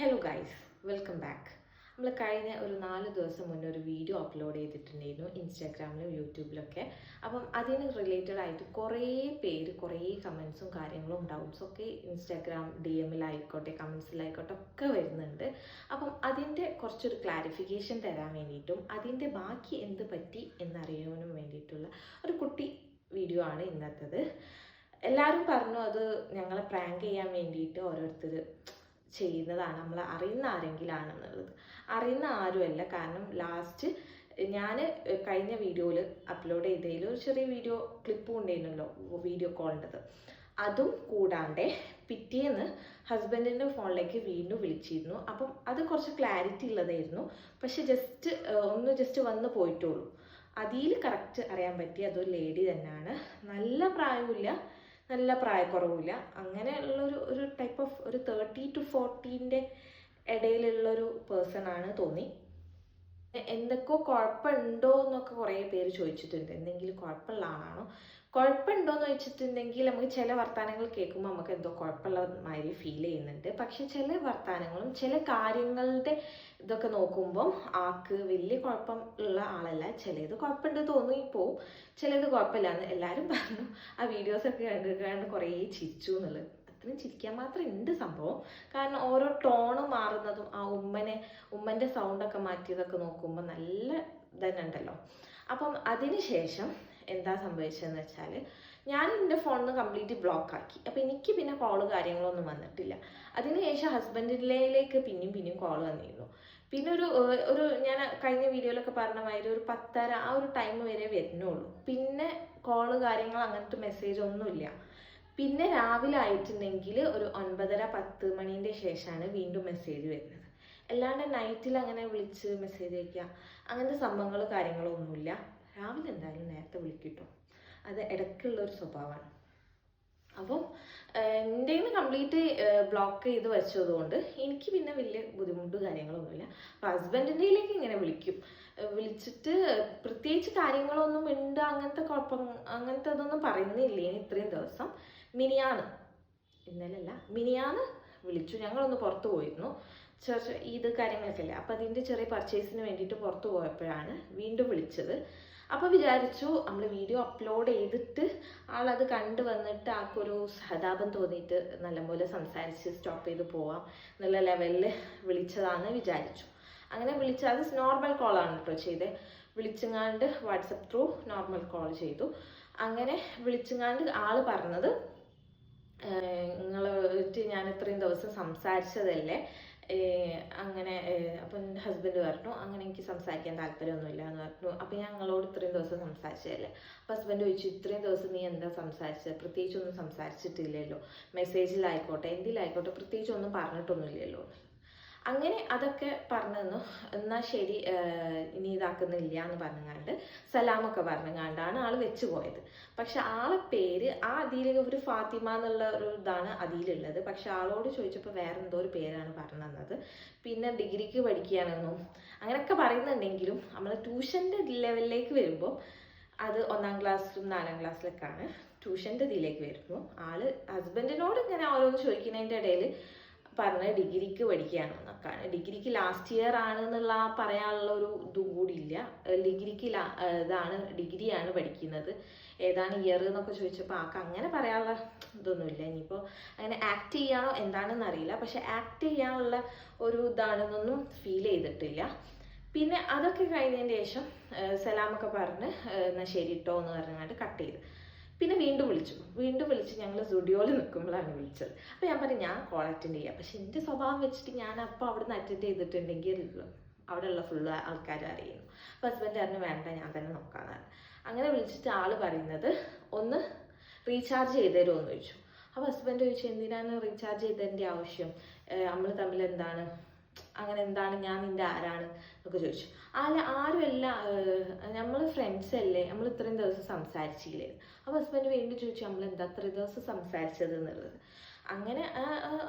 Hello guys, welcome back. നമ്മൾ കഴിഞ്ഞ ഒരു 4 ദിവസം മുന്നേ ഒരു വീഡിയോ അപ്ലോഡ് ചെയ്തിട്ടുണ്ടായിരുന്നു ഇൻസ്റ്റാഗ്രാമിലും യൂട്യൂബിലൊക്കെ. അപ്പം അതിന് റിലേറ്റഡ് ആയിട്ട് കുറേ പേര് കുറേ കമൻസും കാര്യങ്ങളും ഡൗട്ട്സും ഒക്കെ ഇൻസ്റ്റാഗ്രാം DM-ലായിക്കോട്ടെ കമൻസിലായിക്കോട്ടെ ഒക്കെ വരുന്നുണ്ട്. അപ്പം അതിൻ്റെ കുറച്ചൊരു ക്ലാരിഫിക്കേഷൻ തരാൻ വേണ്ടിയിട്ടും അതിൻ്റെ ബാക്കി എന്ത് പറ്റി എന്നറിയാനും വേണ്ടിയിട്ടുള്ള ഒരു കുട്ടി വീഡിയോ ആണ് ഇന്നത്തേത്. എല്ലാവരും പറഞ്ഞു അത് ഞങ്ങളെ പ്രാങ്ക് ചെയ്യാൻ വേണ്ടിയിട്ട് ഓരോരുത്തർ ചെയ്യുന്നതാണ്, നമ്മൾ അറിയുന്ന ആരെങ്കിലാണെന്നുള്ളത്. അറിയുന്ന ആരുമല്ല. കാരണം ലാസ്റ്റ് ഞാൻ കഴിഞ്ഞ വീഡിയോയിൽ അപ്ലോഡ് ചെയ്തതിൽ ഒരു ചെറിയ വീഡിയോ ക്ലിപ്പ് ഉണ്ടായിരുന്നല്ലോ, വീഡിയോ കോളിൻ്റെത്. അതും കൂടാണ്ട് പിറ്റേന്ന് ഹസ്ബൻഡിൻ്റെ ഫോണിലേക്ക് വീണ്ടും വിളിച്ചിരുന്നു. അപ്പം അത് കുറച്ച് ക്ലാരിറ്റി ഉള്ളതായിരുന്നു. പക്ഷെ ജസ്റ്റ് വന്ന് പോയിട്ടുള്ളൂ. അതിൽ കറക്റ്റ് അറിയാൻ പറ്റി അതൊരു ലേഡി തന്നെയാണ്. നല്ല പ്രായമില്ല, നല്ല പ്രായക്കുറവില്ല, അങ്ങനെയുള്ളൊരു ടൈപ്പ് ഓഫ് ഒരു 30 to 40 ഇടയിലുള്ളൊരു പേഴ്സൺ ആണ് തോന്നി. എന്തൊക്കെയോ കുഴപ്പമുണ്ടോ എന്നൊക്കെ കുറേ പേര് ചോദിച്ചിട്ടുണ്ട്. എന്തെങ്കിലും കുഴപ്പമുള്ള ആളാണോ? കുഴപ്പമുണ്ടോ എന്ന് വെച്ചിട്ടുണ്ടെങ്കിൽ നമുക്ക് ചില വർത്തമാനങ്ങൾ കേൾക്കുമ്പോൾ നമുക്ക് എന്തോ കുഴപ്പമുള്ള മാതിരി ഫീൽ ചെയ്യുന്നുണ്ട്. പക്ഷെ ചില വർത്തമാനങ്ങളും ചില കാര്യങ്ങളുടെ ഇതൊക്കെ നോക്കുമ്പം ആൾക്ക് വലിയ കുഴപ്പം ഉള്ള ആളല്ല. ചിലത് കുഴപ്പമുണ്ട് തോന്നിപ്പോവും, ചിലത് കുഴപ്പമില്ലാന്ന് എല്ലാവരും പറഞ്ഞു. ആ വീഡിയോസൊക്കെ കണ്ട് കുറേ ചിരിച്ചു എന്നുള്ളത്. അത്രയും ചിരിക്കാൻ മാത്രം ഉണ്ട് സംഭവം. കാരണം ഓരോ ടോണ് മാറുന്നതും ആ ഉമ്മൻ്റെ സൗണ്ടൊക്കെ മാറ്റിയതൊക്കെ നോക്കുമ്പോൾ നല്ല തന്നെ ഉണ്ടല്ലോ. അപ്പം അതിന് ശേഷം എന്താ സംഭവിച്ചതെന്ന് വെച്ചാൽ ഞാൻ എൻ്റെ ഫോണിൽ നിന്ന് കംപ്ലീറ്റ് ബ്ലോക്ക് ആക്കി. അപ്പം എനിക്ക് പിന്നെ കോള് കാര്യങ്ങളൊന്നും വന്നിട്ടില്ല. അതിനുശേഷം ഹസ്ബൻഡിലേക്ക് പിന്നെയും കോള് വന്നിരുന്നു. പിന്നെ ഒരു ഞാൻ കഴിഞ്ഞ വീഡിയോയിലൊക്കെ പറഞ്ഞ മാതിരി ഒരു 10:30 ആ ഒരു ടൈം വരെ വരുന്നുള്ളൂ. പിന്നെ കോള് കാര്യങ്ങൾ അങ്ങനത്തെ മെസ്സേജ് ഒന്നുമില്ല. പിന്നെ രാവിലെ ആയിട്ടുണ്ടെങ്കിൽ ഒരു 9:30-10 മണീൻ്റെ ശേഷമാണ് വീണ്ടും മെസ്സേജ് വരുന്നത്. അല്ലാണ്ട് നൈറ്റിൽ അങ്ങനെ വിളിച്ച് മെസ്സേജ് അയക്കുക അങ്ങനത്തെ സംഭവങ്ങൾ കാര്യങ്ങളൊന്നുമില്ല. രാവിലെ എന്തായാലും നേരത്തെ വിളിക്കിട്ടോ, അത് ഇടയ്ക്കുള്ളൊരു സ്വഭാവമാണ്. അപ്പം എൻ്റെ കംപ്ലീറ്റ് ബ്ലോക്ക് ചെയ്ത് വെച്ചതുകൊണ്ട് എനിക്ക് പിന്നെ വലിയ ബുദ്ധിമുട്ട് കാര്യങ്ങളൊന്നുമില്ല. അപ്പം ഹസ്ബൻഡിൻ്റെയിലേക്ക് ഇങ്ങനെ വിളിച്ചിട്ട് പ്രത്യേകിച്ച് കാര്യങ്ങളൊന്നും ഉണ്ട്, അങ്ങനത്തെ അതൊന്നും പറയുന്നില്ല. ഇത്രയും ദിവസം മിനിയാന്ന് വിളിച്ചു. ഞങ്ങളൊന്ന് പുറത്ത് പോയിരുന്നു, ഇത് കാര്യങ്ങളൊക്കെ അല്ലേ. അപ്പം അതിൻ്റെ ചെറിയ പർച്ചേസിന് വേണ്ടിയിട്ട് പുറത്ത് പോയപ്പോഴാണ് വീണ്ടും വിളിച്ചത്. അപ്പോൾ വിചാരിച്ചു നമ്മൾ വീഡിയോ അപ്ലോഡ് ചെയ്തിട്ട് ആളത് കണ്ടു വന്നിട്ട് ആൾക്കൊരു സഹതാപം തോന്നിയിട്ട് നല്ലപോലെ സംസാരിച്ച് സ്റ്റോപ്പ് ചെയ്ത് പോവാം എന്നുള്ള ലെവലിൽ വിളിച്ചതാണെന്ന് വിചാരിച്ചു. അങ്ങനെ അത് നോർമൽ കോളാണ് കേട്ടോ ചെയ്തത്. വിളിച്ചങ്ങാണ്ട് വാട്സപ്പ് ത്രൂ നോർമൽ കോൾ ചെയ്തു. അങ്ങനെ വിളിച്ചങ്ങാണ്ട് ആൾ പറഞ്ഞത്, നിങ്ങളായിട്ട് ഞാൻ ഇത്രയും ദിവസം സംസാരിച്ചതല്ലേ, അങ്ങനെ. അപ്പം എൻ്റെ ഹസ്ബൻഡ് പറഞ്ഞു അങ്ങനെ എനിക്ക് സംസാരിക്കാൻ താല്പര്യമൊന്നുമില്ല എന്ന് പറഞ്ഞു. അപ്പം ഞങ്ങളോട് ഇത്രയും ദിവസം സംസാരിച്ചതല്ലേ. അപ്പം ഹസ്ബൻഡ് ചോദിച്ചു, ഇത്രയും ദിവസം നീ എന്താ സംസാരിച്ചത്? പ്രത്യേകിച്ചൊന്നും സംസാരിച്ചിട്ടില്ലല്ലോ, മെസ്സേജിലായിക്കോട്ടെ എന്തിലായിക്കോട്ടെ പ്രത്യേകിച്ചൊന്നും പറഞ്ഞിട്ടൊന്നുമില്ലല്ലോ. അങ്ങനെ അതൊക്കെ പറഞ്ഞു. എന്നാൽ ശരി, ഇനി ഇതാക്കുന്നില്ല എന്ന് പറഞ്ഞുകൊണ്ട് സലാമൊക്കെ പറഞ്ഞുകൊണ്ടാണ് ആൾ വെച്ച് പോയത്. പക്ഷെ ആളെ പേര് ആ അതിൽ ഒരു ഫാത്തിമ എന്നുള്ള ഒരു ഇതാണ് അതിലുള്ളത്. പക്ഷെ ആളോട് ചോദിച്ചപ്പോൾ വേറെ എന്തോ ഒരു പേരാണ് പറഞ്ഞു തന്നത്. പിന്നെ ഡിഗ്രിക്ക് പഠിക്കുകയാണെന്നും അങ്ങനെയൊക്കെ പറയുന്നുണ്ടെങ്കിലും നമ്മൾ ട്യൂഷൻ്റെ ലെവലിലേക്ക് വരുമ്പോൾ അത് 1ാം ക്ലാസ്സിലും 4ാം ക്ലാസ്സിലൊക്കെയാണ്. ട്യൂഷൻ്റെ ഇതിലേക്ക് വരുന്നു. ആള് ഹസ്ബൻഡിനോട് ഇങ്ങനെ ഓരോന്ന് ചോദിക്കുന്നതിൻ്റെ ഇടയിൽ പറഞ്ഞ് ഡിഗ്രിക്ക് പഠിക്കുകയാണെന്നൊക്കെയാണ്. ഡിഗ്രിക്ക് ലാസ്റ്റ് ഇയർ ആണെന്നുള്ള പറയാനുള്ള ഒരു ഇതും കൂടി ഇല്ല. ഡിഗ്രിയാണ് പഠിക്കുന്നത്. ഏതാണ് ഇയർ എന്നൊക്കെ ചോദിച്ചപ്പോൾ ആൾക്ക് അങ്ങനെ പറയാനുള്ള ഇതൊന്നുമില്ല. ഇനിയിപ്പോൾ അങ്ങനെ ആക്ട് ചെയ്യാനോ എന്താണെന്ന് അറിയില്ല. പക്ഷെ ആക്ട് ചെയ്യാനുള്ള ഒരു ഇതാണെന്നൊന്നും ഫീൽ ചെയ്തിട്ടില്ല. പിന്നെ അതൊക്കെ കഴിഞ്ഞതിന് ശേഷം സലാമൊക്കെ പറഞ്ഞ് എന്നാൽ ശരി കേട്ടോ എന്ന് പറഞ്ഞാണ്ട് കട്ട് ചെയ്ത്. പിന്നെ വീണ്ടും വിളിച്ച് ഞങ്ങൾ സ്റ്റുഡിയോയിൽ നിൽക്കുമ്പോഴാണ് വിളിച്ചത്. അപ്പോൾ ഞാൻ പറഞ്ഞു ഞാൻ കോൾ അറ്റൻഡ് ചെയ്യാം. പക്ഷെ എൻ്റെ സ്വഭാവം വെച്ചിട്ട് ഞാൻ അപ്പോൾ അവിടെ നിന്ന് അറ്റൻഡ് ചെയ്തിട്ടുണ്ടെങ്കിൽ അവിടെയുള്ള ഫുള്ള് ആൾക്കാരും അറിയുന്നു. അപ്പോൾ ഹസ്ബൻഡ് പറഞ്ഞു വേണ്ട ഞാൻ തന്നെ നോക്കാമെന്നാണ്. അങ്ങനെ വിളിച്ചിട്ട് ആൾ പറയുന്നത് ഒന്ന് റീചാർജ് ചെയ്ത് തരുമോ എന്ന് ചോദിച്ചു. അപ്പോൾ ഹസ്ബൻഡ് ചോദിച്ചു എന്തിനാണ് റീചാർജ് ചെയ്തതിൻ്റെ ആവശ്യം, നമ്മൾ തമ്മിൽ എന്താണ്, അങ്ങനെ എന്താണ്, ഞാൻ നിൻ്റെ ആരാണ് എന്നൊക്കെ ചോദിച്ചു. ആരുമല്ല, നമ്മൾ ഫ്രണ്ട്സ് അല്ലേ, നമ്മൾ ഇത്രയും ദിവസം സംസാരിച്ചില്ലേ. അപ്പോൾ ഹസ്ബൻഡ് വീണ്ടും ചോദിച്ചു നമ്മൾ എന്താ ഇത്രയും ദിവസം സംസാരിച്ചത് എന്നുള്ളത്. അങ്ങനെ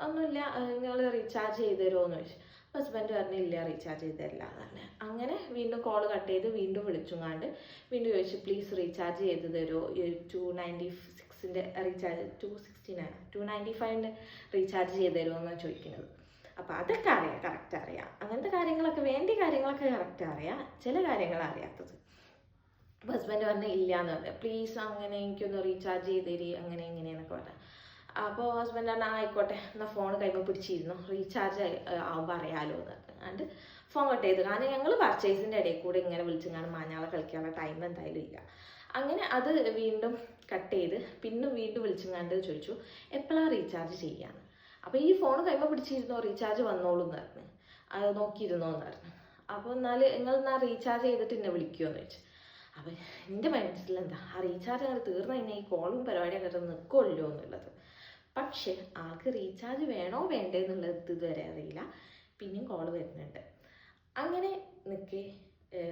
ഒന്നുമില്ല, നിങ്ങൾ റീചാർജ് ചെയ്ത് തരുമോ എന്ന് ചോദിച്ചു. അപ്പോൾ ഹസ്ബൻഡ് പറഞ്ഞില്ല റീചാർജ് ചെയ്ത് തരില്ല എന്ന് പറഞ്ഞു. അങ്ങനെ വീണ്ടും കോൾ കട്ട് ചെയ്ത് വീണ്ടും വിളിച്ചുങ്ങാണ്ട് വീണ്ടും ചോദിച്ചു പ്ലീസ് റീചാർജ് ചെയ്ത് തരുമോ, 296 റീചാർജ് 295 റീചാർജ് ചെയ്ത് തരുമോ എന്നാണ് ചോദിക്കുന്നത്. അപ്പോൾ അതൊക്കെ അറിയാം, കറക്റ്റ് അറിയാം. അങ്ങനത്തെ കാര്യങ്ങളൊക്കെ, വേണ്ടിയ കാര്യങ്ങളൊക്കെ കറക്റ്റ് അറിയാം. ചില കാര്യങ്ങൾ അറിയാത്തത്. അപ്പോൾ ഹസ്ബൻഡ് പറഞ്ഞ് ഇല്ല എന്ന് പറഞ്ഞു. പ്ലീസ് അങ്ങനെ എനിക്കൊന്ന് റീചാർജ് ചെയ്ത് തരി, അങ്ങനെ ഇങ്ങനെയെന്നൊക്കെ പറഞ്ഞു. അപ്പോൾ ഹസ്ബൻഡ് പറഞ്ഞാൽ ആയിക്കോട്ടെ, എന്നാൽ ഫോൺ കൈമ്പോൾ പിടിച്ചിരുന്നു, റീചാർജ് ആവുമ്പോൾ അറിയാമല്ലോ എന്ന് പറഞ്ഞിട്ട് ഫോൺ കട്ട് ചെയ്തു. കാരണം ഞങ്ങൾ പർച്ചേസിൻ്റെ ഇടയിൽ കൂടെ ഇങ്ങനെ വിളിച്ചിങ്ങാണ്ട് മാഞ്ഞാളെ കളിക്കാനുള്ള ടൈം എന്തായാലും ഇല്ല. അങ്ങനെ അത് വീണ്ടും കട്ട് ചെയ്ത് പിന്നെ വീണ്ടും വിളിച്ചിങ്ങാണ്ട് ചോദിച്ചു എപ്പോഴാണ് റീചാർജ് ചെയ്യാന്ന്. അപ്പോൾ ഈ ഫോൺ കൈമ്പോൾ പിടിച്ചിരുന്നോ, റീചാർജ് വന്നോളൂ എന്ന് പറഞ്ഞു. അത് നോക്കിയിരുന്നോ എന്ന് പറഞ്ഞു. അപ്പോൾ നിങ്ങൾ എന്നാൽ റീചാർജ് ചെയ്തിട്ട് എന്നെ വിളിക്കുമോ എന്ന് ചോദിച്ചു. അപ്പം എൻ്റെ മനസ്സിൽ എന്താ, ആ റീചാർജ് അങ്ങനെ തീർന്നു കഴിഞ്ഞാൽ ഈ കോളും പരിപാടിയൊക്കെ നിൽക്കുമല്ലോ എന്നുള്ളത്. പക്ഷെ ആൾക്ക് റീചാർജ് വേണോ വേണ്ടേ എന്നുള്ളത് ഇതുവരെ അറിയില്ല. പിന്നെയും കോള് വരുന്നുണ്ട്. അങ്ങനെ നിൽക്കെ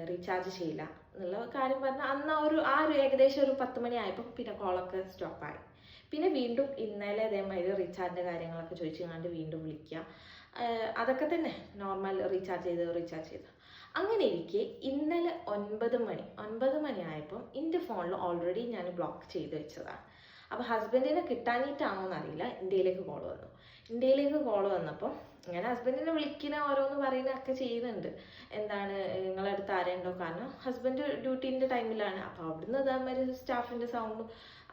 റീചാർജ് ചെയ്യില്ല എന്നുള്ള കാര്യം പറഞ്ഞാൽ അന്ന് ആ ഒരു ഏകദേശം ഒരു 10 മണി ആയപ്പോൾ പിന്നെ കോളൊക്കെ സ്റ്റോപ്പായി. പിന്നെ വീണ്ടും ഇന്നലെ അതേമാതിരി റീചാർജിൻ്റെ കാര്യങ്ങളൊക്കെ ചോദിച്ചു വീണ്ടും വിളിക്കുക, അതൊക്കെ തന്നെ നോർമൽ റീചാർജ് ചെയ്ത്. അങ്ങനെ ഇരിക്കെ ഇന്നലെ 9 മണി ആയപ്പം എൻ്റെ ഫോണിൽ ഓൾറെഡി ഞാൻ ബ്ലോക്ക് ചെയ്ത് വെച്ചതാണ്. അപ്പോൾ ഹസ്ബൻഡിനെ കിട്ടാനിട്ടാണോ എന്നറിയില്ല, ഇന്ത്യയിലേക്ക് കോൾ വന്നപ്പോൾ ഞാൻ ഹസ്ബൻഡിനെ വിളിക്കുന്ന ഓരോന്ന് പറയുന്നതൊക്കെ ചെയ്യുന്നുണ്ട്. എന്താണ് നിങ്ങളുടെ അടുത്ത് ആരെയുണ്ടോ, കാരണം ഹസ്ബൻഡ് ഡ്യൂട്ടീൻ്റെ ടൈമിലാണ്. അപ്പോൾ അവിടുന്ന് ഇതേമാതിരി സ്റ്റാഫിൻ്റെ സൗണ്ടും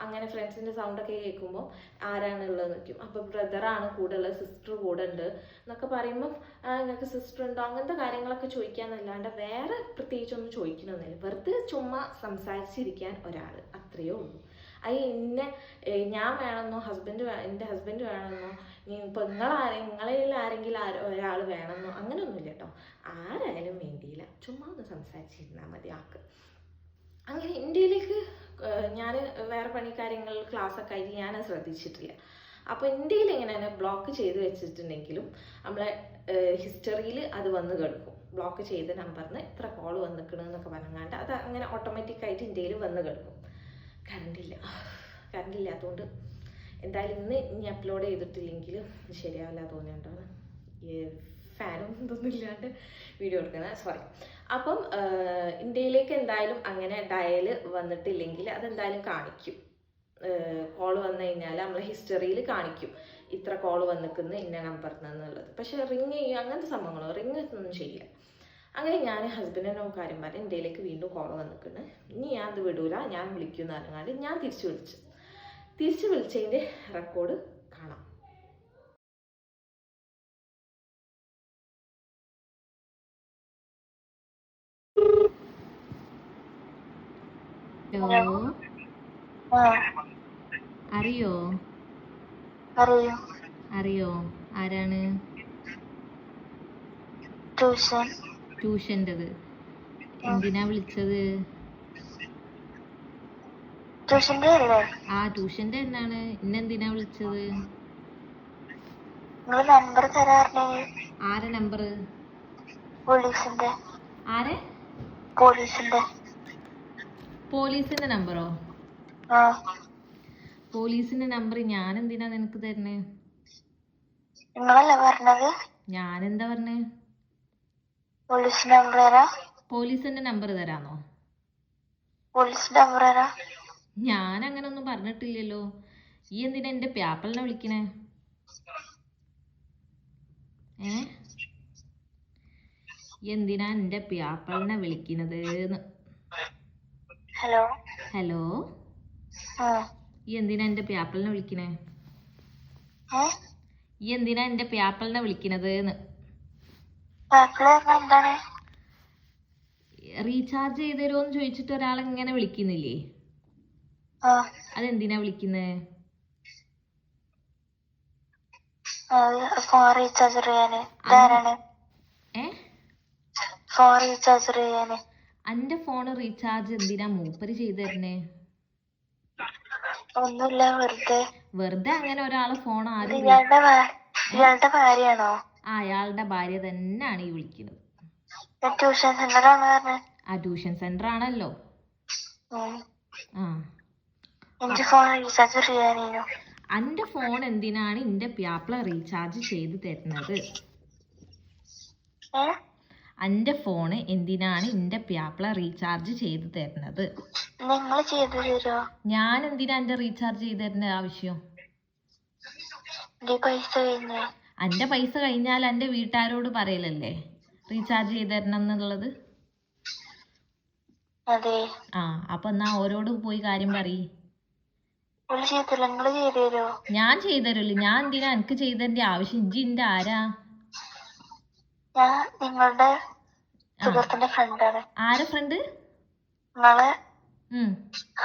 അങ്ങനെ ഫ്രണ്ട്സിൻ്റെ സൗണ്ടൊക്കെ കേൾക്കുമ്പോൾ ആരാണുള്ളത് നിൽക്കും. അപ്പോൾ ബ്രദറാണ് കൂടെ ഉള്ളത്, സിസ്റ്റർ കൂടെ ഉണ്ട് എന്നൊക്കെ പറയുമ്പം നിങ്ങൾക്ക് സിസ്റ്റർ ഉണ്ടോ അങ്ങനത്തെ കാര്യങ്ങളൊക്കെ ചോദിക്കാന്നല്ലാണ്ട് വേറെ പ്രത്യേകിച്ചൊന്നും ചോദിക്കണമെന്നില്ല. വെറുതെ ചുമ്മാ സംസാരിച്ചിരിക്കാൻ ഒരാൾ, അത്രയേ ഉള്ളൂ. ഞാൻ വേണമെന്നോ എൻ്റെ ഹസ്ബൻഡ് വേണമെന്നോ ഇപ്പോൾ നിങ്ങളിൽ ആരെങ്കിലും ഒരാൾ വേണമെന്നോ അങ്ങനെയൊന്നുമില്ല കേട്ടോ. ആരായാലും വേണ്ടിയില്ല, ചുമ്മാ ഒന്ന് സംസാരിച്ചിരുന്നാൽ മതി ആൾക്ക്. അങ്ങനെ ഇന്ത്യയിലേക്ക് ഞാൻ വേറെ പണിക്കാര്യങ്ങൾ ക്ലാസ്സൊക്കെ ആയിട്ട് ഞാൻ ശ്രദ്ധിച്ചിട്ടില്ല. അപ്പോൾ ഇന്ത്യയിൽ എങ്ങനെയാണ് ബ്ലോക്ക് ചെയ്ത് വെച്ചിട്ടുണ്ടെങ്കിലും നമ്മളെ ഹിസ്റ്ററിയിൽ അത് വന്ന് കിടക്കും. ബ്ലോക്ക് ചെയ്ത നമ്പറിന് ഇത്ര കോൾ വന്നിക്കണമെന്നൊക്കെ പറഞ്ഞാണ്ട് അത് അങ്ങനെ ഓട്ടോമാറ്റിക്കായിട്ട് ഇന്ത്യയിൽ വന്ന് കിടക്കും. കറണ്ട് ഇല്ലാത്തതുകൊണ്ട് എന്തായാലും ഇനി അപ്ലോഡ് ചെയ്തിട്ടില്ലെങ്കിൽ ശരിയാവില്ല തോന്നിയുണ്ടാണ് ഫാനും ഇതൊന്നും ഇല്ലാണ്ട് വീഡിയോ എടുക്കുന്നത്, സോറി. അപ്പം ഇന്ത്യയിലേക്ക് എന്തായാലും അങ്ങനെ ഡയൽ വന്നിട്ടില്ലെങ്കിൽ അതെന്തായാലും കാണിക്കും. കോൾ വന്നു കഴിഞ്ഞാൽ നമ്മളെ ഹിസ്റ്ററിയിൽ കാണിക്കും ഇത്ര കോൾ വന്നിക്കുന്നു ഇന്ന നമ്പറിൽ എന്നുള്ളത്. പക്ഷെ റിങ് ചെയ്യുക അങ്ങനത്തെ സംഭവങ്ങളോ റിങ് ഒന്നും ചെയ്യില്ല. അങ്ങനെ ഞാൻ ഹസ്ബൻഡിനോ കാര്യം പറഞ്ഞ് ഇന്ത്യയിലേക്ക് വീണ്ടും കോൾ വന്നിട്ടുണ്ട്, ഇനി ഞാൻ അത് വിടൂല, ഞാൻ വിളിക്കുമെന്ന് പറഞ്ഞാൽ ഞാൻ തിരിച്ചു വിളിച്ചതിൻ്റെ റെക്കോർഡ് കാണാം. ഹലോ, അറിയോ ആരാണ്? ട്യൂഷൻ്റെത്. എന്തിനാ വിളിച്ചത്? ആ ട്യൂഷന്റെ എന്നാണ്, ഇന്നെന്തിനാ വിളിച്ചത്? ആരെ നമ്പർ? പോലീസിന്റെ നമ്പറോ? പോലീസിന്റെ നമ്പർ ഞാൻ എന്തിനാ നിനക്ക് തരണേ? ഞാനെന്താ പറഞ്ഞേ? പോലീസിന്റെ നമ്പർ തരാന്നോ? ഞാൻ അങ്ങനെ ഒന്നും പറഞ്ഞിട്ടില്ലല്ലോ. ഈ എന്തിനാ എന്റെ പ്യാപ്പളിനെ വിളിക്കണേ? എന്തിനാ എന്റെ പ്യാപ്പളിനെ വിളിക്കുന്നത്? ഹലോ, ഈ എന്തിനാ എന്റെ പ്യാപ്പളിനെ വിളിക്കണേ? ഈ എന്തിനാ എന്റെ പ്യാപ്പളിനെ വിളിക്കണത്? റീചാർജ് ചെയ്ത് തരുമോന്ന് ചോദിച്ചിട്ട് ഒരാളെങ്ങനെ വിളിക്കുന്നില്ലേ? അതെന്തിനാ വിളിക്കുന്നേ? അന്റെ ഫോൺ റീചാർജ് എന്തിനാ മൂപ്പര് ചെയ്ത് തരണേ? ഒന്നുമില്ല, വെറുതെ അങ്ങനെ ഒരാളെ ഫോൺ ആരും ഇയാളുടെ ഭാര്യയാണോ? അയാളുടെ ഭാര്യ തന്നെയാണ് ഈ വിളിക്കുന്നത്. ട്യൂഷൻ സെന്റർ ആണ്. ആ ട്യൂഷൻ സെന്റർ ആണല്ലോ. അന്റെ ഫോൺ എന്തിനാണ് എന്റെ പ്യാപ്പിള റീചാർജ് ചെയ്ത് തരുന്നത്? അന്റെ ഫോണ് എന്തിനാണ് എന്റെ പ്യാപ്പിള റീചാർജ് ചെയ്ത് തരുന്നത്? നിങ്ങൾ ചെയ്തു തരുമോ? ഞാൻ എന്തിനാ എന്റെ റീചാർജ് ചെയ്ത് തരുന്ന ആവശ്യം? എൻ്റെ പൈസ കഴിഞ്ഞാൽ എൻ്റെ വീട്ടുകാരോട് പറയലല്ലേ റീചാർജ് ചെയ്ത് തരണം എന്നുള്ളത്. അതെ. ആ അപ്പൊ എന്നാ ഓരോട് പോയി കാര്യം പറയ്. ഓല് ചെയ്തില്ല, നിങ്ങള് ചെയ്തു തരുമോ? ഞാൻ ചെയ്തരല്ലോ. ഞാൻ എന്തിനാ എനിക്ക് ചെയ്തതിന്റെ ആവശ്യം? ഇജ്ജ് ഇന്റെ ആരാ? ഞാൻ നിങ്ങളുടെ സുഹൃത്തിന്റെ ഫ്രണ്ടാണ്. ആരെ ഫ്രണ്ട്? നിങ്ങള്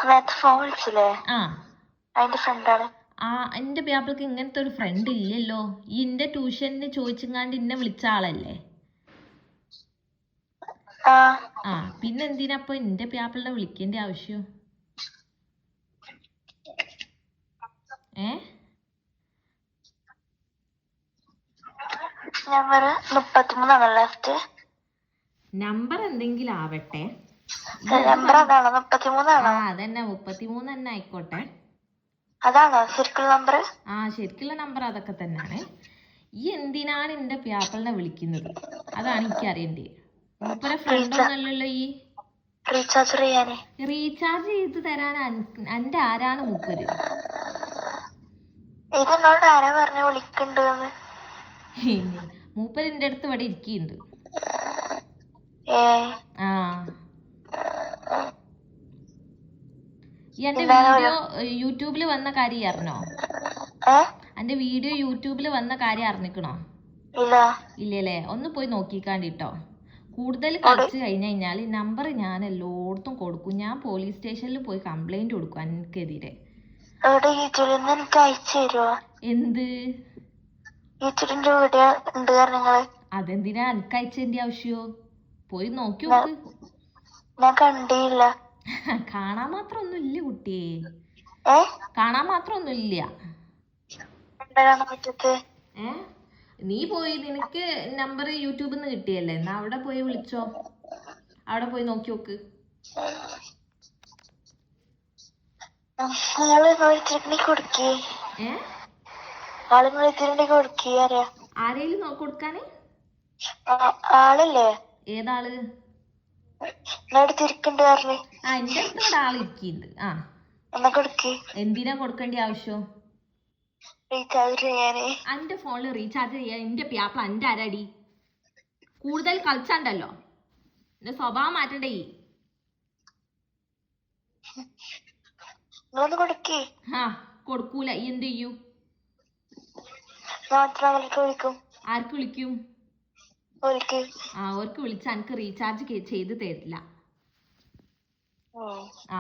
നേരത്തെ ഫോൺ വിളിച്ചില്ലേ, ആ അതിന്റെ ഫ്രണ്ടാണ്. ആ എൻ്റെ പ്യാപ്പിൾക്ക് ഇങ്ങനത്തെ ഒരു ഫ്രണ്ട് ഇല്ലല്ലോ. ഈ എൻ്റെ ട്യൂഷന് ചോദിച്ചെങ്ങാണ്ട് ഇന്നെ വിളിച്ച ആളല്ലേ? ആ പിന്നെ എന്തിനാ അപ്പൊ എൻ്റെ പ്യാപ്പിളിനെ വിളിക്കേണ്ട ആവശ്യം? Number 33 last. നമ്പർ എന്തെങ്കിലും ആവട്ടെ. നമ്പർ അതാണോ? 33 ആണോ? അതന്നെ 33 തന്നെ ആയിക്കോട്ടെ. അതാണോ ശരിക്കുള്ള നമ്പർ? ആ ശരിക്കുള്ള നമ്പർ അതൊക്കെ തന്നെയാണ്. ഈ എന്തിനാണ് എൻ്റെ പ്യാപ്പിളിനെ വിളിക്കുന്നത്? അതാണ് എനിക്ക് അറിയണ്ടേ. മൂപ്പരെ ഫ്രണ്ടൊന്നല്ലല്ലോ ഈ. റീചാർജ് ചെയ്ത് തരാൻ എൻ്റെ ആരാണ് മൂപ്പര്? ഇതെന്നോട് ആരാ പറഞ്ഞു വിളിക്കണ്ട്? മൂപ്പര് എൻ്റെ അടുത്ത് ഇവിടെ ഇരിക്കുന്നുണ്ട്. ആ എന്റെ വീഡിയോ യൂട്യൂബിൽ വന്ന കാര്യം അറിഞ്ഞോ? എന്റെ വീഡിയോ യൂട്യൂബിൽ വന്ന കാര്യം അറിഞ്ഞിക്കണോ? ഇല്ലല്ലേ? ഒന്ന് പോയി നോക്കിക്കാണ്ടിട്ടോ. കൂടുതൽ കളിച്ചു കഴിഞ്ഞാൽ നമ്പർ ഞാൻ എല്ലായിടത്തും കൊടുക്കും. ഞാൻ പോലീസ് സ്റ്റേഷനിൽ പോയി കംപ്ലൈന്റ് കൊടുക്കും എനിക്കെതിരെ. എന്ത്? അതെന്തിനാ എനിക്ക് അയച്ചതിന്റെ ആവശ്യമോ? പോയി നോക്കി നോക്ക്. ഞാൻ കണ്ടില്ല. കാണാൻ മാത്രം ഒന്നും ഇല്ല കുട്ടിയെ, കാണാൻ മാത്രം ഒന്നും ഇല്ല. നീ പോയി, നിനക്ക് നമ്പർ യൂട്യൂബിൽ നിന്ന് കിട്ടിയല്ലേ, എന്നാ അവിടെ പോയി വിളിച്ചോ. അവിടെ പോയി നോക്കി നോക്ക്. ആരേലും കൊടുക്കാന്? ആളല്ലേ? ഏതാള്? ആ എന്റെ അടുത്ത് ഇവിടെ ആളിരിക്കുന്നുണ്ട്. എന്തിനാ കൊടുക്കേണ്ട ആവശ്യം? എന്റെ ഫോണിൽ റീചാർജ് ചെയ്യാൻ എന്റെ പ്യാപ്പിള എന്റെ ആരാടി? കൂടുതൽ കളിച്ചാണ്ടല്ലോ, എന്റെ സ്വഭാവം മാറ്റണ്ടേ. ആ കൊടുക്കൂല. എന്ത് ചെയ്യൂ? ആർക്ക് വിളിക്കും? ആ അവർക്ക് വിളിച്ച എനിക്ക് റീചാർജ് ചെയ്ത് തരില്ല. ആ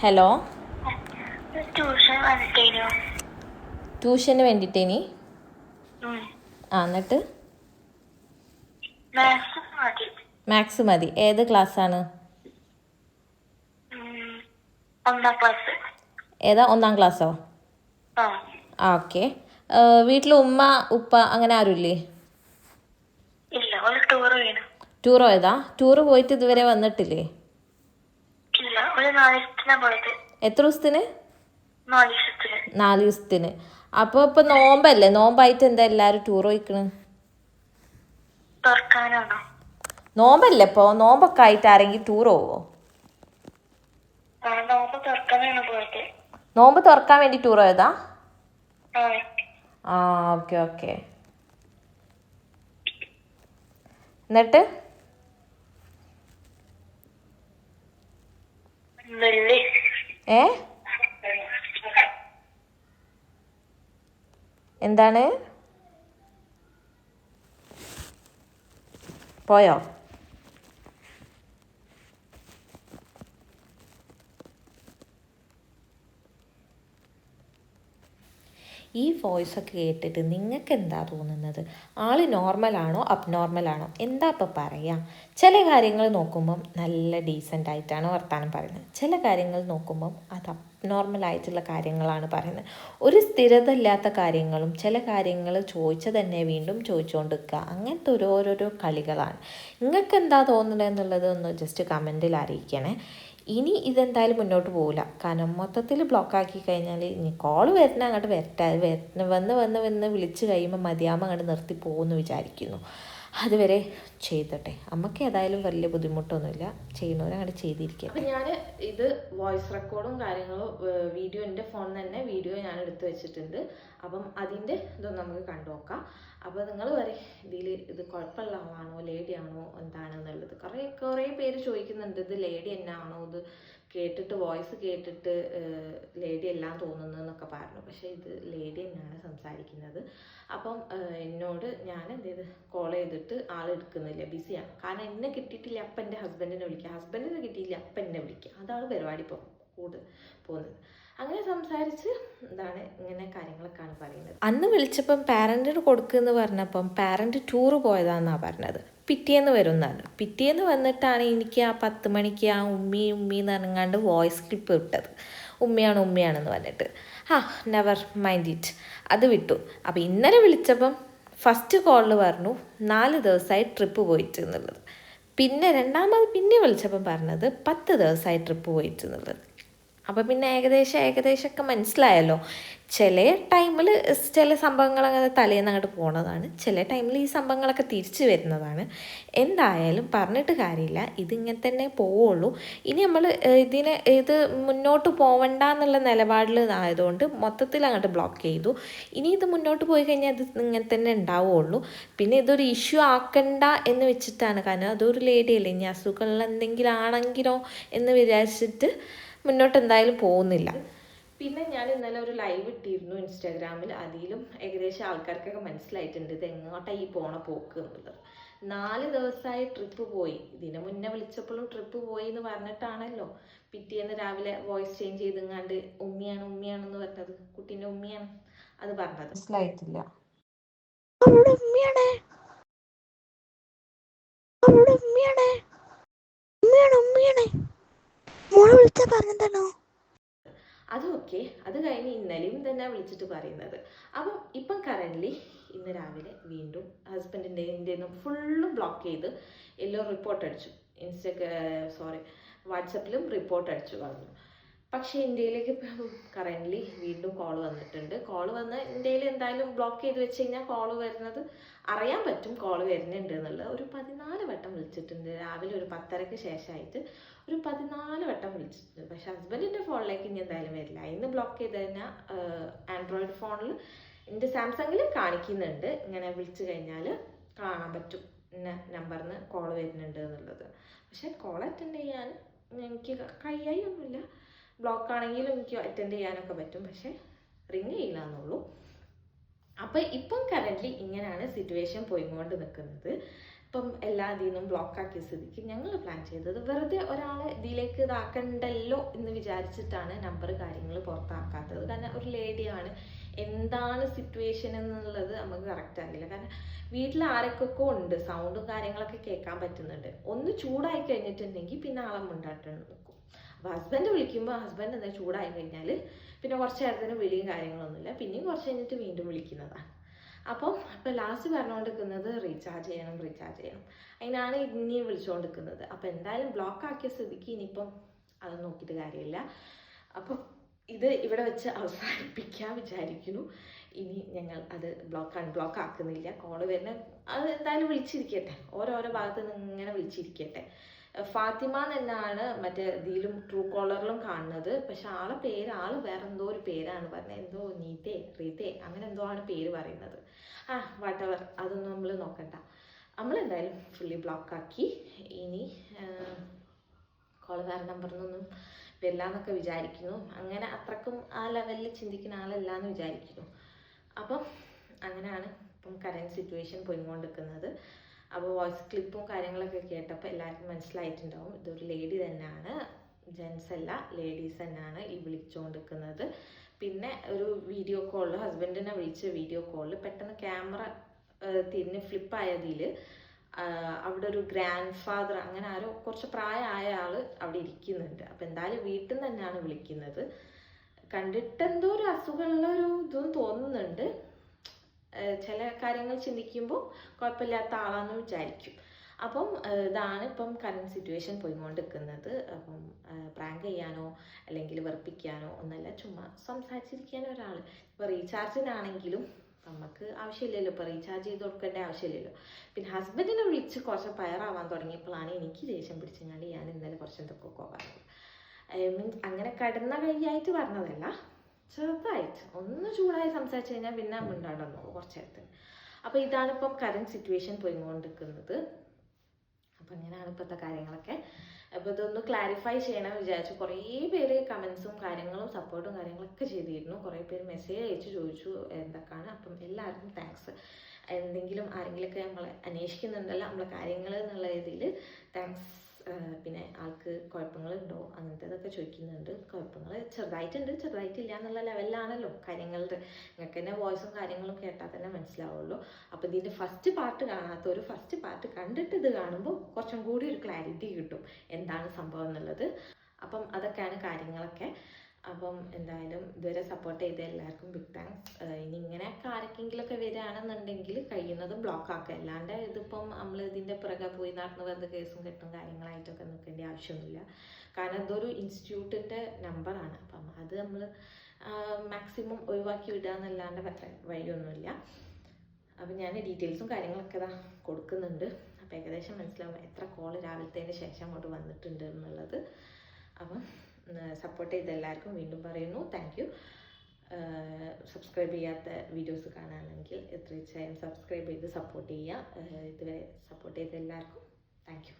ഹലോ, ട്യൂഷന് വേണ്ടിട്ടേനി? ആ എന്നിട്ട്? മാത്സ് മതി. ഏത് ക്ലാസ്സാണ്? ഏതാ? 1ാം ക്ലാസ്സോ? ആ ഓക്കെ. വീട്ടിൽ ഉമ്മ ഉപ്പ അങ്ങനെ ആരുമില്ലേ? ടൂർ പോയതാ? ടൂറ് പോയിട്ട് ഇതുവരെ വന്നിട്ടില്ലേ? എത്ര ദിവസത്തിന്? 4 ദിവസത്തിന്. അപ്പൊ ഇപ്പൊ നോമ്പല്ലേ, നോമ്പായിട്ട് എന്താ എല്ലാരും ടൂർ പോയിക്കണ്? നോമ്പല്ലേ ഇപ്പൊ? നോമ്പൊക്കെ ആയിട്ട് ആരെങ്കിലും ടൂർ പോവോ? നോമ്പ് തുറക്കാൻ വേണ്ടി ടൂർ പോയതാ? ആ ഓക്കെ ഓക്കെ. എന്നിട്ട് എന്താണ്? പോയോ? ഈ വോയിസൊക്കെ കേട്ടിട്ട് നിങ്ങൾക്ക് എന്താ തോന്നുന്നത്? ആൾ നോർമലാണോ അബ്നോർമലാണോ? എന്താ ഇപ്പം പറയുക? ചില കാര്യങ്ങൾ നോക്കുമ്പം നല്ല ഡീസൻ്റ് ആയിട്ടാണ് വർത്താനം പറയുന്നത്, ചില കാര്യങ്ങൾ നോക്കുമ്പം അത് അബ്നോർമലായിട്ടുള്ള കാര്യങ്ങളാണ് പറയുന്നത്. ഒരു സ്ഥിരത ഇല്ലാത്ത കാര്യങ്ങളും ചില കാര്യങ്ങൾ ചോദിച്ചാൽ തന്നെ വീണ്ടും ചോദിച്ചുകൊണ്ടിരിക്കുക, അങ്ങനത്തെ ഓരോരോ കളികളാണ്. നിങ്ങൾക്ക് എന്താ തോന്നുന്നത് എന്നുള്ളത് ഒന്ന് ജസ്റ്റ് കമൻറ്റിൽ അറിയിക്കണേ. ഇനി ഇതെന്തായാലും മുന്നോട്ട് പോകില്ല, കാരണം മൊത്തത്തിൽ ബ്ലോക്കാക്കി കഴിഞ്ഞാൽ ഇനി കോൾ വരുന്ന അങ്ങോട്ട് വന്ന് വിളിച്ച് കഴിയുമ്പോൾ മതിയാകുമ്പോൾ അങ്ങോട്ട് നിർത്തി പോകുമെന്ന് വിചാരിക്കുന്നു. അതുവരെ ചെയ്തട്ടെ. അമ്മയ്ക്ക് ഏതായാലും വലിയ ബുദ്ധിമുട്ടൊന്നുമില്ല, ചെയ്യുന്നവരങ്ങോട്ട് ചെയ്തിരിക്കുക. അപ്പം ഞാൻ ഇത് വോയിസ് റെക്കോർഡും കാര്യങ്ങളും വീഡിയോ എൻ്റെ ഫോണിൽ തന്നെ വീഡിയോ ഞാൻ എടുത്ത് വെച്ചിട്ടുണ്ട്. അപ്പം അതിൻ്റെ ഇതൊന്നും നമുക്ക് കണ്ടു നോക്കാം. അപ്പോൾ നിങ്ങൾ പറയും ഇത് കുഴപ്പമുള്ള ആളാണോ ലേഡി ആണോ എന്താണെന്നുള്ളത്. കുറേ പേര് ചോദിക്കുന്നുണ്ട്, ഇത് ലേഡി എന്നാണോ, ഇത് കേട്ടിട്ട് വോയിസ് കേട്ടിട്ട് ലേഡി എല്ലാം തോന്നുന്നതെന്നൊക്കെ പറഞ്ഞു. പക്ഷേ ഇത് ലേഡി തന്നെയാണ് സംസാരിക്കുന്നത്. അപ്പം എന്നോട് ഞാൻ എന്ത് ചെയ്ത് കോൾ ചെയ്തിട്ട് ആൾ എടുക്കുന്നില്ല, ബിസിയാണ്. കാരണം എന്നെ കിട്ടിയിട്ടില്ല അപ്പം എൻ്റെ ഹസ്ബൻഡിനെ വിളിക്കുക, ഹസ്ബൻഡിനെ കിട്ടിയില്ല അപ്പം എന്നെ വിളിക്കുക. അതാണ് പരിപാടി ഇപ്പോൾ പോകുന്നത്. അങ്ങനെ സംസാരിച്ച് എന്താണ് ഇങ്ങനെ കാര്യങ്ങളൊക്കെയാണ് പറയുന്നത്. അന്ന് വിളിച്ചപ്പം പാരൻറ്റിന് കൊടുക്കുമെന്ന് പറഞ്ഞപ്പം പാരൻറ്റ് ടൂറ് പോയതാണെന്നാണ് പറഞ്ഞത്. പിറ്റേന്ന് വരുമെന്നാണ്. പിറ്റേന്ന് വന്നിട്ടാണ് എനിക്ക് ആ 10 മണിക്ക് ആ ഉമ്മി എന്ന് പറഞ്ഞാണ്ട് വോയിസ് ക്ലിപ്പ് വിട്ടത്. ഉമ്മയാണെന്ന് പറഞ്ഞിട്ട്. നെവർ മൈൻഡ് ഇറ്റ്, അത് വിട്ടു. അപ്പോൾ ഇന്നലെ വിളിച്ചപ്പം ഫസ്റ്റ് കോളിൽ പറഞ്ഞു 4 ദിവസമായി ട്രിപ്പ് പോയിട്ട് എന്നുള്ളത്. പിന്നെ രണ്ടാമത് വിളിച്ചപ്പം പറഞ്ഞത് 10 ദിവസമായി ട്രിപ്പ് പോയിട്ട് എന്നുള്ളത്. അപ്പോൾ പിന്നെ ഏകദേശമൊക്കെ മനസ്സിലായല്ലോ. ചില ടൈമിൽ ചില സംഭവങ്ങൾ അങ്ങനെ തലേന്ന് അങ്ങോട്ട് പോണതാണ്, ചില ടൈമിൽ ഈ സംഭവങ്ങളൊക്കെ തിരിച്ചു വരുന്നതാണ്. എന്തായാലും പറഞ്ഞിട്ട് കാര്യമില്ല, ഇതിങ്ങനെ തന്നെ പോവുള്ളൂ. ഇനി നമ്മൾ ഇത് മുന്നോട്ട് പോവണ്ട എന്നുള്ള നിലപാടിൽ ആയതുകൊണ്ട് മൊത്തത്തിൽ അങ്ങോട്ട് ബ്ലോക്ക് ചെയ്തു. ഇനി ഇത് മുന്നോട്ട് പോയി കഴിഞ്ഞാൽ ഇത് ഇങ്ങനെ തന്നെ ഉണ്ടാവുള്ളൂ. പിന്നെ ഇതൊരു ഇഷ്യൂ ആക്കണ്ട എന്ന് വെച്ചിട്ടാണ്, കാരണം അതൊരു ലേഡിയല്ലേ, ഇനി അസുഖമുള്ള എന്തെങ്കിലും ആണെങ്കിലോ എന്ന് വിചാരിച്ചിട്ട് മുന്നോട്ട് എന്തായാലും പോകുന്നില്ല. പിന്നെ ഞാൻ ഇന്നലെ ഒരു ലൈവ് ഇട്ടിരുന്നു ഇൻസ്റ്റാഗ്രാമിൽ. അതിലും ഏകദേശം ആൾക്കാർക്കൊക്കെ മനസ്സിലായിട്ടുണ്ട് ഇത് എങ്ങോട്ടാണ് ഈ പോണ പോക്ക് എന്നുള്ളത്. 4 ദിവസമായി ട്രിപ്പ് പോയി. ഇതിന് മുന്നേ വിളിച്ചപ്പോഴും ട്രിപ്പ് പോയി എന്ന് പറഞ്ഞിട്ടാണല്ലോ പിറ്റേന്ന് രാവിലെ വോയിസ് ചേഞ്ച് ചെയ്തെങ്ങാണ്ട് ഉമ്മിയാണെന്ന് പറഞ്ഞത്. കുട്ടീൻ്റെ ഉമ്മിയാണ് അത് പറഞ്ഞത്. മനസ്സിലായിട്ടില്ല. അത് ഓക്കെ. അത് കഴിഞ്ഞ് ഇന്നലെയും തന്നെ വിളിച്ചിട്ട് പറയുന്നത്. അപ്പം ഇപ്പം കറൻ്റ്ലി ഇന്ന് രാവിലെ വീണ്ടും ഹസ്ബൻഡിൻ്റെ ഫുള്ള് ബ്ലോക്ക് ചെയ്ത് എല്ലാം റിപ്പോർട്ട് അടിച്ചു. വാട്സപ്പിലും റിപ്പോർട്ട് അടിച്ചു കളഞ്ഞു. പക്ഷേ ഇന്ത്യയിലേക്ക് കറൻ്റ്ലി വീണ്ടും കോൾ വന്നിട്ടുണ്ട്. കോൾ വന്ന് ഇന്ത്യയിൽ എന്തായാലും ബ്ലോക്ക് ചെയ്ത് വെച്ച് കഴിഞ്ഞാൽ കോൾ വരുന്നത് അറിയാൻ പറ്റും, കോൾ വരുന്നുണ്ട് എന്നുള്ളത്. ഒരു 14 വട്ടം വിളിച്ചിട്ടുണ്ട്. രാവിലെ ഒരു 10:30 ശേഷമായിട്ട് ഒരു 14 വട്ടം വിളിച്ചിട്ടുണ്ട്. പക്ഷേ ഹസ്ബൻഡിൻ്റെ ഫോണിലേക്ക് ഇനി എന്തായാലും വരില്ല. ഇന്ന് ബ്ലോക്ക് ചെയ്ത് കഴിഞ്ഞാൽ ആൻഡ്രോയിഡ് ഫോണിൽ എൻ്റെ സാംസങ്ങിൽ കാണിക്കുന്നുണ്ട്, ഇങ്ങനെ വിളിച്ചു കഴിഞ്ഞാൽ കാണാൻ പറ്റും ഇന്ന നമ്പറിൽ നിന്ന് കോൾ വരുന്നുണ്ട് എന്നുള്ളത്. പക്ഷേ കോൾ അറ്റൻഡ് ചെയ്യാൻ എനിക്ക് കഴിയൊന്നുമില്ല. ബ്ലോക്ക് ആണെങ്കിലും എനിക്ക് അറ്റൻഡ് ചെയ്യാനൊക്കെ പറ്റും, പക്ഷേ റിങ് ചെയ്യില്ല എന്നുള്ളൂ. അപ്പോൾ ഇപ്പം കറൻ്റ്ലി ഇങ്ങനെയാണ് സിറ്റുവേഷൻ പോയിക്കൊണ്ട് നിൽക്കുന്നത്. ഇപ്പം എല്ലാ ഇതിനും ബ്ലോക്കാക്കിയ സ്ഥിതിക്ക് ഞങ്ങൾ പ്ലാൻ ചെയ്തത് വെറുതെ ഒരാളെ ഇതിലേക്ക് ഇതാക്കണ്ടല്ലോ എന്ന് വിചാരിച്ചിട്ടാണ് നമ്പർ കാര്യങ്ങൾ പുറത്താക്കാത്തത്. കാരണം ഒരു ലേഡിയാണ്, എന്താണ് സിറ്റുവേഷൻ എന്നുള്ളത് നമുക്ക് കറക്റ്റ് അറിയില്ല. കാരണം വീട്ടിൽ ആരൊക്കെ ഉണ്ട്, സൗണ്ടും കാര്യങ്ങളൊക്കെ കേൾക്കാൻ പറ്റുന്നുണ്ട്. ഒന്ന് ചൂടായി കഴിഞ്ഞിട്ടുണ്ടെങ്കിൽ പിന്നെ ആളെ മുണ്ടാട്ട് നിൽക്കും. അപ്പോൾ ഹസ്ബൻഡ് വിളിക്കുമ്പോൾ ഹസ്ബൻഡ് എന്താ ചൂടായി കഴിഞ്ഞാൽ പിന്നെ കുറച്ച് നേരത്തിന് വിളിയും കാര്യങ്ങളൊന്നുമില്ല, പിന്നെയും കുറച്ച് കഴിഞ്ഞിട്ട് വീണ്ടും വിളിക്കുന്നതാണ്. അപ്പോൾ ലാസ്റ്റ് പറഞ്ഞുകൊണ്ടിരിക്കുന്നത് റീചാർജ് ചെയ്യണം. അതിനാണ് ഇനിയും വിളിച്ചുകൊണ്ടിരിക്കുന്നത്. അപ്പോൾ എന്തായാലും ബ്ലോക്ക് ആക്കിയ സ്ഥിതിക്ക് ഇനിയിപ്പം അത് നോക്കിയിട്ട് കാര്യമില്ല. അപ്പം ഇത് ഇവിടെ വെച്ച് അവസാനിപ്പിക്കാൻ വിചാരിക്കുന്നു. ഇനി ഞങ്ങൾ അത് അൺബ്ലോക്ക് ആക്കുന്നില്ല. കോള് വരുന്ന അത് എന്തായാലും വിളിച്ചിരിക്കട്ടെ, ഓരോരോ ഭാഗത്ത് നിന്ന് ഇങ്ങനെ വിളിച്ചിരിക്കട്ടെ. ഫാത്തിമ എന്നാണ് മറ്റേ ഇതിലും ട്രൂ കോളറിലും കാണുന്നത്. പക്ഷെ ആളെ പേര് വേറെ എന്തോ ഒരു പേരാണ് പറഞ്ഞത്, എന്തോ റീത്തെ അങ്ങനെ എന്തോ ആണ് പേര് പറയുന്നത്. വാട്ടവർ, അതൊന്നും നമ്മൾ നോക്കണ്ട. നമ്മളെന്തായാലും ഫുള്ളി ബ്ലോക്കാക്കി. ഇനി കോൾ വേറെ നമ്പറിൽ നിന്നൊന്നും വരില്ല എന്നൊക്കെ വിചാരിക്കുന്നു. അങ്ങനെ അത്രക്കും ആ ലെവലിൽ ചിന്തിക്കുന്ന ആളല്ല എന്ന് വിചാരിക്കുന്നു. അപ്പം അങ്ങനെയാണ് ഇപ്പം കറൻറ്റ് സിറ്റുവേഷൻ പോയിക്കൊണ്ടിരിക്കുന്നത്. അപ്പോൾ വോയിസ് ക്ലിപ്പും കാര്യങ്ങളൊക്കെ കേട്ടപ്പോൾ എല്ലാവർക്കും മനസ്സിലായിട്ടുണ്ടാവും ഇതൊരു ലേഡി തന്നെയാണ്, ജെൻസ് അല്ല, ലേഡീസ് തന്നെയാണ് ഈ വിളിച്ചുകൊണ്ടിരിക്കുന്നത്. പിന്നെ ഒരു വീഡിയോ കോളിൽ ഹസ്ബൻഡിനെ വിളിച്ച വീഡിയോ കോളിൽ പെട്ടെന്ന് ക്യാമറ തിരിഞ്ഞ് ഫ്ലിപ്പായതിൽ അവിടെ ഒരു ഗ്രാൻഡ് ഫാദർ അങ്ങനെ ആരോ കുറച്ച് പ്രായമായ ആൾ അവിടെ ഇരിക്കുന്നുണ്ട്. അപ്പോൾ എന്തായാലും വീട്ടിൽ നിന്ന് തന്നെയാണ് വിളിക്കുന്നത്. കണ്ടിട്ട് എന്തോ ഒരു അസുഖമുള്ള ഒരു ഇതും തോന്നുന്നുണ്ട്. ചില കാര്യങ്ങൾ ചിന്തിക്കുമ്പോൾ കുഴപ്പമില്ലാത്ത ആളാണെന്ന് വിചാരിക്കും. അപ്പം ഇതാണ് ഇപ്പം കറൻറ്റ് സിറ്റുവേഷൻ പോയിക്കൊണ്ടിരിക്കുന്നത്. അപ്പം പ്രാങ്ക് ചെയ്യാനോ അല്ലെങ്കിൽ വെറുപ്പിക്കാനോ ഒന്നല്ല, ചുമ്മാ സംസാരിച്ചിരിക്കാനോ ഒരാൾ. ഇപ്പോൾ റീചാർജിനാണെങ്കിലും നമുക്ക് ആവശ്യമില്ലല്ലോ, ഇപ്പോൾ റീചാർജ് ചെയ്ത് കൊടുക്കേണ്ട ആവശ്യമില്ലല്ലോ. പിന്നെ ഹസ്ബൻഡിനെ വിളിച്ച് കുറച്ച് പയറാവാൻ തുടങ്ങിയപ്പോഴാണ് എനിക്ക് ദേഷ്യം പിടിച്ചെങ്കിൽ ഞാൻ ഇന്നലെ കുറച്ച് എന്തൊക്കെ പറഞ്ഞത്. മീൻസ് അങ്ങനെ കടന്ന കൈയായിട്ട് പറഞ്ഞതല്ല, ചെറുതായിട്ട് ഒന്ന് ചൂടായി സംസാരിച്ച് കഴിഞ്ഞാൽ പിന്നെ മിണ്ടാണ്ടോ കുറച്ച് നേരത്തിന്. അപ്പോൾ ഇതാണിപ്പം കറണ്ട് സിറ്റുവേഷൻ പോയിക്കൊണ്ടിരിക്കുന്നത്. അപ്പം അങ്ങനെയാണ് ഇപ്പോഴത്തെ കാര്യങ്ങളൊക്കെ. അപ്പോൾ ഇതൊന്ന് ക്ലാരിഫൈ ചെയ്യണമെന്ന് വിചാരിച്ചു. കുറേ പേര് കമൻസും കാര്യങ്ങളും സപ്പോർട്ടും കാര്യങ്ങളൊക്കെ ചെയ്തിരുന്നു. കുറേ പേര് മെസ്സേജ് അയച്ച് ചോദിച്ചു എന്തൊക്കെയാണ്. അപ്പം എല്ലാവർക്കും താങ്ക്സ്. എന്തെങ്കിലും ആരെങ്കിലുമൊക്കെ നമ്മളെ അന്വേഷിക്കുന്നുണ്ടല്ലോ നമ്മളെ കാര്യങ്ങൾ എന്നുള്ള രീതിയിൽ താങ്ക്സ്. പിന്നെ ആൾക്ക് കുഴപ്പങ്ങളുണ്ടോ അങ്ങനത്തേതൊക്കെ ചോദിക്കുന്നുണ്ട്. കുഴപ്പങ്ങൾ ചെറുതായിട്ടുണ്ട്, ചെറുതായിട്ടില്ല എന്നുള്ള ലെവലിലാണല്ലോ കാര്യങ്ങളുടെ. നിങ്ങൾക്ക് തന്നെ വോയിസും കാര്യങ്ങളും കേട്ടാൽ തന്നെ മനസ്സിലാവുള്ളൂ. അപ്പോൾ ഇതിൻ്റെ ഫസ്റ്റ് പാർട്ട് കാണാത്തവർ ഫസ്റ്റ് പാർട്ട് കണ്ടിട്ട് ഇത് കാണുമ്പോൾ കുറച്ചും കൂടി ഒരു ക്ലാരിറ്റി കിട്ടും എന്താണ് സംഭവം എന്നുള്ളത്. അപ്പം അതൊക്കെയാണ് കാര്യങ്ങളൊക്കെ. അപ്പം എന്തായാലും ഇതുവരെ സപ്പോർട്ട് ചെയ്ത എല്ലാവർക്കും ബിഗ് താങ്ക്സ്. ഇനി ഇങ്ങനെയൊക്കെ ആർക്കെങ്കിലുമൊക്കെ വരികയാണെന്നുണ്ടെങ്കിൽ കഴിയുന്നതും ബ്ലോക്ക് ആക്കുക. അല്ലാണ്ട് ഇതിപ്പം നമ്മൾ ഇതിൻ്റെ പുറകെ പോയി നടന്ന് വന്ന് കേസും കെട്ടും കാര്യങ്ങളായിട്ടൊക്കെ നിൽക്കേണ്ട ആവശ്യമൊന്നുമില്ല. കാരണം ഇതൊരു ഇൻസ്റ്റിറ്റ്യൂട്ടിൻ്റെ നമ്പറാണ്. അപ്പം അത് നമ്മൾ മാക്സിമം ഒഴിവാക്കി വിടുക എന്നല്ലാണ്ട് വേറെ വഴിയൊന്നുമില്ല. അപ്പം ഞാൻ ഡീറ്റെയിൽസും കാര്യങ്ങളൊക്കെ ഇതാ കൊടുക്കുന്നുണ്ട്. അപ്പോൾ ഏകദേശം മനസ്സിലാവും എത്ര കോൾ രാവിലത്തേന് ശേഷം അങ്ങോട്ട് വന്നിട്ടുണ്ട് എന്നുള്ളത്. അപ്പം സപ്പോർട്ട് ചെയ്ത എല്ലാവർക്കും വീണ്ടും പറയുന്നു താങ്ക് യു. സബ്സ്ക്രൈബ് ചെയ്യാത്ത വീഡിയോസ് കാണാനെങ്കിൽ തീർച്ചയായും സബ്സ്ക്രൈബ് ചെയ്ത് സപ്പോർട്ട് ചെയ്യുക. ഇതുവരെ സപ്പോർട്ട് ചെയ്ത എല്ലാവർക്കും താങ്ക് യു.